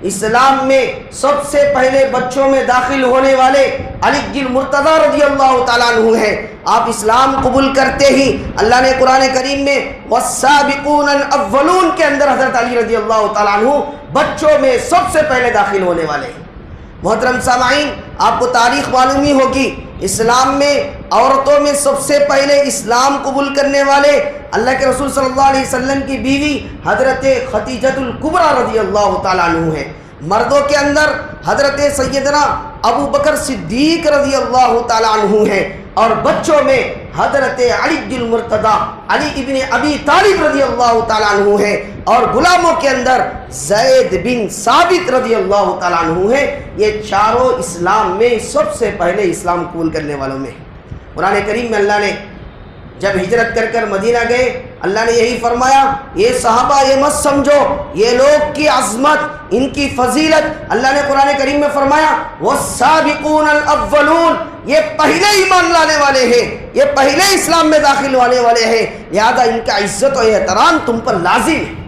اسلام میں سب سے پہلے بچوں میں داخل ہونے والے علی المرتضی رضی اللہ تعالیٰ عنہ ہیں۔ آپ اسلام قبول کرتے ہی اللہ نے قرآن کریم میں والسابقون الاولون کے اندر حضرت علی رضی اللہ تعالیٰ عنہ بچوں میں سب سے پہلے داخل ہونے والے ہیں۔ محترم سامعین، آپ کو تاریخ معلوم ہی ہوگی، اسلام میں عورتوں میں سب سے پہلے اسلام قبول کرنے والے اللہ کے رسول صلی اللہ علیہ وسلم کی بیوی حضرت خدیجہ الکبریٰ رضی اللہ تعالیٰ عنہ ہے۔ مردوں کے اندر حضرت سیدنا ابو بکر صدیق رضی اللہ تعالیٰ عنہ ہے، اور بچوں میں حضرت علی المرتضی علی ابن ابی طالب رضی اللہ تعالیٰ عنہ ہے، اور غلاموں کے اندر زید بن ثابت رضی اللہ تعالیٰ عنہ ہے۔ یہ چاروں اسلام میں سب سے پہلے اسلام قبول کرنے والوں میں۔ قرآن کریم میں اللہ نے جب ہجرت کر کر مدینہ گئے، اللہ نے یہی فرمایا، یہ صحابہ یہ مت سمجھو یہ لوگ کی عظمت، ان کی فضیلت، اللہ نے قرآن کریم میں فرمایا والسابقون الاولون، یہ پہلے ایمان لانے والے ہیں، یہ پہلے اسلام میں داخل ہونے والے ہیں، لہذا ان کا عزت و احترام تم پر لازم ہے۔